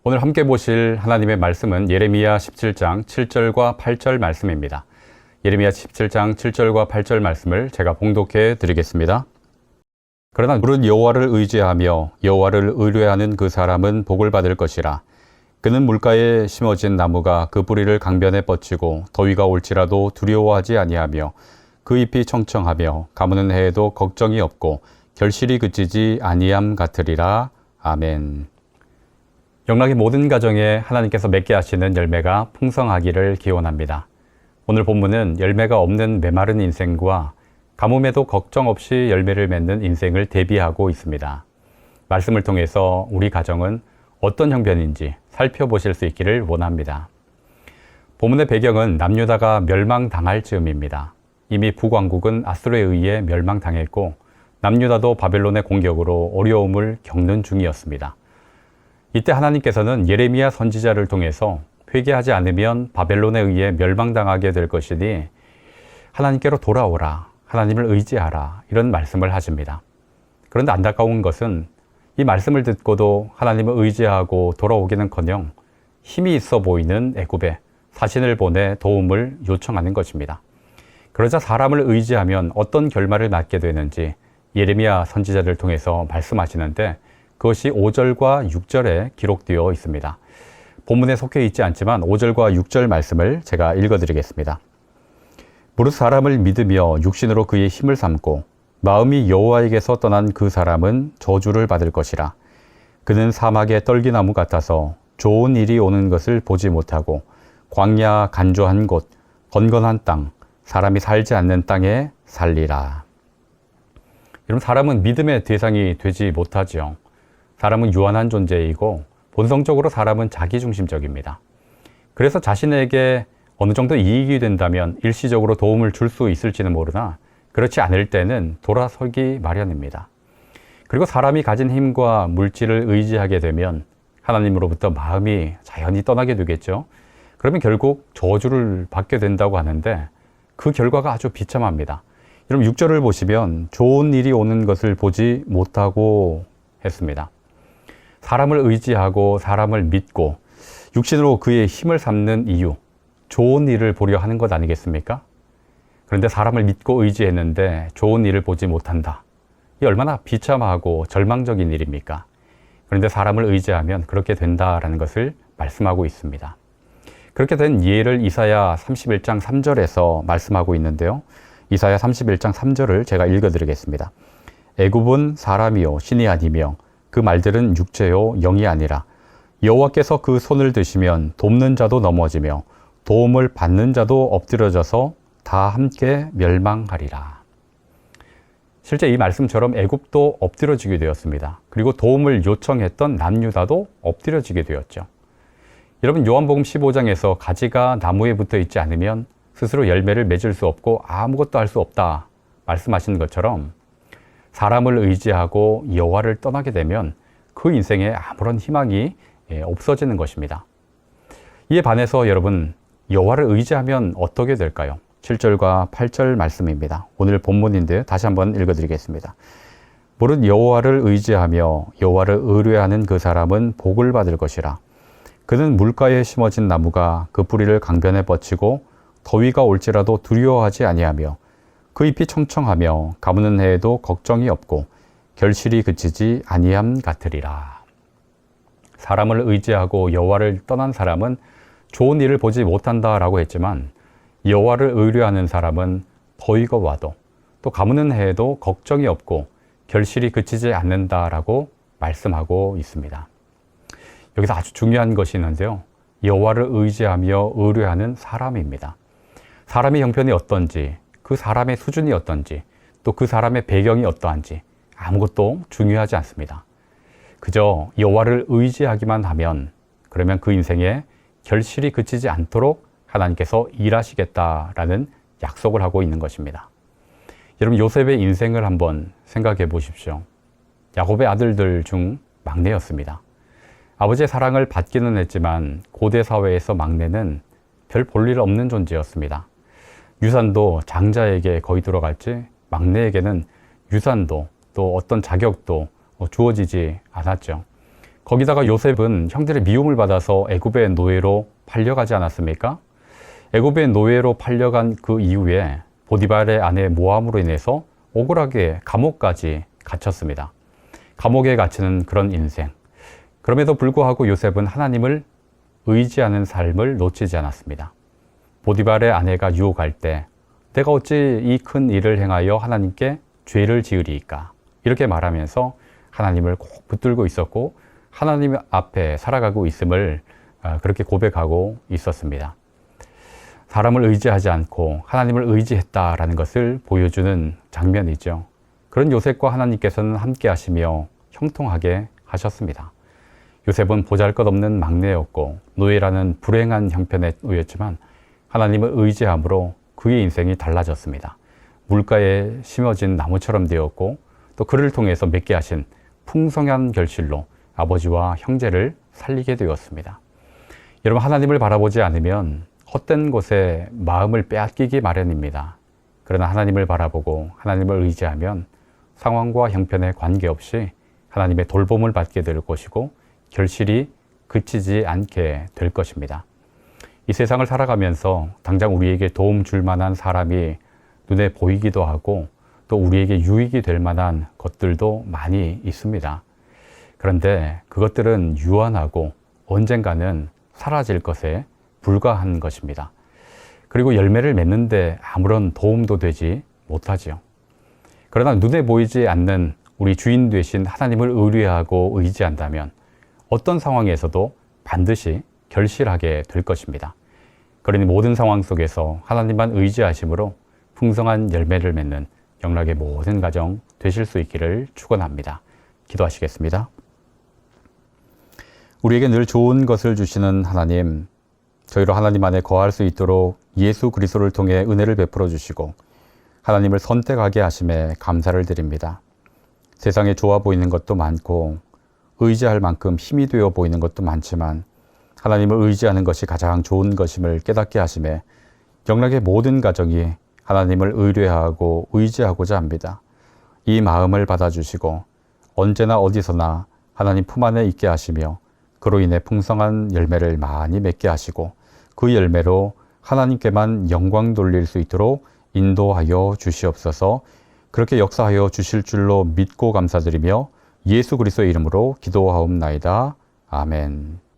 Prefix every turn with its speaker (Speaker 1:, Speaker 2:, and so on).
Speaker 1: 오늘 함께 보실 하나님의 말씀은 예레미야 17장 7절과 8절 말씀입니다. 예레미야 17장 7절과 8절 말씀을 제가 봉독해 드리겠습니다. 그러나 무릇 여호와를 의지하며 여호와를 의뢰하는 그 사람은 복을 받을 것이라. 그는 물가에 심어진 나무가 그 뿌리를 강변에 뻗치고 더위가 올지라도 두려워하지 아니하며 그 잎이 청청하며 가무는 해에도 걱정이 없고 결실이 그치지 아니함 같으리라. 아멘. 영락의 모든 가정에 하나님께서 맺게 하시는 열매가 풍성하기를 기원합니다. 오늘 본문은 열매가 없는 메마른 인생과 가뭄에도 걱정 없이 열매를 맺는 인생을 대비하고 있습니다. 말씀을 통해서 우리 가정은 어떤 형편인지 살펴보실 수 있기를 원합니다. 본문의 배경은 남유다가 멸망당할 즈음입니다. 이미 북왕국은 아수르에 의해 멸망당했고 남유다도 바벨론의 공격으로 어려움을 겪는 중이었습니다. 이때 하나님께서는 예레미야 선지자를 통해서 회개하지 않으면 바벨론에 의해 멸망당하게 될 것이니 하나님께로 돌아오라, 하나님을 의지하라, 이런 말씀을 하십니다. 그런데 안타까운 것은 이 말씀을 듣고도 하나님을 의지하고 돌아오기는커녕 힘이 있어 보이는 애굽에 사신을 보내 도움을 요청하는 것입니다. 그러자 사람을 의지하면 어떤 결말을 맞게 되는지 예레미야 선지자를 통해서 말씀하시는데 그것이 5절과 6절에 기록되어 있습니다. 본문에 속해 있지 않지만 5절과 6절 말씀을 제가 읽어드리겠습니다. 무릇 사람을 믿으며 육신으로 그의 힘을 삼고 마음이 여호와에게서 떠난 그 사람은 저주를 받을 것이라. 그는 사막의 떨기나무 같아서 좋은 일이 오는 것을 보지 못하고 광야 간조한 곳, 번건한 땅, 사람이 살지 않는 땅에 살리라. 여러분, 사람은 믿음의 대상이 되지 못하죠. 사람은 유한한 존재이고 본성적으로 사람은 자기중심적입니다. 그래서 자신에게 어느 정도 이익이 된다면 일시적으로 도움을 줄 수 있을지는 모르나 그렇지 않을 때는 돌아서기 마련입니다. 그리고 사람이 가진 힘과 물질을 의지하게 되면 하나님으로부터 마음이 자연히 떠나게 되겠죠. 그러면 결국 저주를 받게 된다고 하는데 그 결과가 아주 비참합니다. 여러분 6절을 보시면 좋은 일이 오는 것을 보지 못하고 했습니다. 사람을 의지하고 사람을 믿고 육신으로 그의 힘을 삼는 이유, 좋은 일을 보려 하는 것 아니겠습니까? 그런데 사람을 믿고 의지했는데 좋은 일을 보지 못한다. 이 얼마나 비참하고 절망적인 일입니까? 그런데 사람을 의지하면 그렇게 된다라는 것을 말씀하고 있습니다. 그렇게 된 예를 이사야 31장 3절에서 말씀하고 있는데요. 이사야 31장 3절을 제가 읽어드리겠습니다. 애굽은 사람이요 신이 아니며 그 말들은 육체요 영이 아니라 여호와께서 그 손을 드시면 돕는 자도 넘어지며 도움을 받는 자도 엎드려져서 다 함께 멸망하리라. 실제 이 말씀처럼 애굽도 엎드려지게 되었습니다. 그리고 도움을 요청했던 남유다도 엎드려지게 되었죠. 여러분 요한복음 15장에서 가지가 나무에 붙어 있지 않으면 스스로 열매를 맺을 수 없고 아무것도 할 수 없다 말씀하신 것처럼 사람을 의지하고 여호와를 떠나게 되면 그 인생에 아무런 희망이 없어지는 것입니다. 이에 반해서 여러분 여호와를 의지하면 어떻게 될까요? 7절과 8절 말씀입니다. 오늘 본문인데 다시 한번 읽어드리겠습니다. 무릇 여호와를 의지하며 여호와를 의뢰하는 그 사람은 복을 받을 것이라. 그는 물가에 심어진 나무가 그 뿌리를 강변에 뻗치고 더위가 올지라도 두려워하지 아니하며 그 잎이 청청하며 가무는 해에도 걱정이 없고 결실이 그치지 아니함 같으리라. 사람을 의지하고 여호와를 떠난 사람은 좋은 일을 보지 못한다라고 했지만 여호와를 의뢰하는 사람은 더위가 와도 또 가무는 해에도 걱정이 없고 결실이 그치지 않는다라고 말씀하고 있습니다. 여기서 아주 중요한 것이 있는데요. 여호와를 의지하며 의뢰하는 사람입니다. 사람의 형편이 어떤지, 그 사람의 수준이 어떤지, 또 그 사람의 배경이 어떠한지 아무것도 중요하지 않습니다. 그저 여호와를 의지하기만 하면 그러면 그 인생에 결실이 그치지 않도록 하나님께서 일하시겠다라는 약속을 하고 있는 것입니다. 여러분 요셉의 인생을 한번 생각해 보십시오. 야곱의 아들들 중 막내였습니다. 아버지의 사랑을 받기는 했지만 고대 사회에서 막내는 별 볼일 없는 존재였습니다. 유산도 장자에게 거의 들어갔지 막내에게는 유산도 또 어떤 자격도 주어지지 않았죠. 거기다가 요셉은 형들의 미움을 받아서 애굽의 노예로 팔려가지 않았습니까? 애굽의 노예로 팔려간 그 이후에 보디발의 아내 모함으로 인해서 억울하게 감옥까지 갇혔습니다. 감옥에 갇히는 그런 인생. 그럼에도 불구하고 요셉은 하나님을 의지하는 삶을 놓치지 않았습니다. 보디발의 아내가 유혹할 때 내가 어찌 이 큰 일을 행하여 하나님께 죄를 지으리이까? 이렇게 말하면서 하나님을 꼭 붙들고 있었고 하나님 앞에 살아가고 있음을 그렇게 고백하고 있었습니다. 사람을 의지하지 않고 하나님을 의지했다라는 것을 보여주는 장면이죠. 그런 요셉과 하나님께서는 함께 하시며 형통하게 하셨습니다. 요셉은 보잘것없는 막내였고 노예라는 불행한 형편에 놓였지만 하나님을 의지함으로 그의 인생이 달라졌습니다. 물가에 심어진 나무처럼 되었고 또 그를 통해서 맺게 하신 풍성한 결실로 아버지와 형제를 살리게 되었습니다. 여러분, 하나님을 바라보지 않으면 헛된 곳에 마음을 빼앗기기 마련입니다. 그러나 하나님을 바라보고 하나님을 의지하면 상황과 형편에 관계없이 하나님의 돌봄을 받게 될 것이고 결실이 그치지 않게 될 것입니다. 이 세상을 살아가면서 당장 우리에게 도움 줄 만한 사람이 눈에 보이기도 하고 또 우리에게 유익이 될 만한 것들도 많이 있습니다. 그런데 그것들은 유한하고 언젠가는 사라질 것에 불과한 것입니다. 그리고 열매를 맺는데 아무런 도움도 되지 못하지요. 그러나 눈에 보이지 않는 우리 주인 되신 하나님을 의뢰하고 의지한다면 어떤 상황에서도 반드시 결실하게 될 것입니다. 그러니 모든 상황 속에서 하나님만 의지하심으로 풍성한 열매를 맺는 영락의 모든 가정 되실 수 있기를 축원합니다. 기도하시겠습니다. 우리에게 늘 좋은 것을 주시는 하나님, 저희로 하나님 안에 거할 수 있도록 예수 그리스도를 통해 은혜를 베풀어 주시고 하나님을 선택하게 하심에 감사를 드립니다. 세상에 좋아 보이는 것도 많고 의지할 만큼 힘이 되어 보이는 것도 많지만 하나님을 의지하는 것이 가장 좋은 것임을 깨닫게 하심에 영락의 모든 가정이 하나님을 의뢰하고 의지하고자 합니다. 이 마음을 받아주시고 언제나 어디서나 하나님 품 안에 있게 하시며 그로 인해 풍성한 열매를 많이 맺게 하시고 그 열매로 하나님께만 영광 돌릴 수 있도록 인도하여 주시옵소서. 그렇게 역사하여 주실 줄로 믿고 감사드리며 예수 그리스도의 이름으로 기도하옵나이다. 아멘.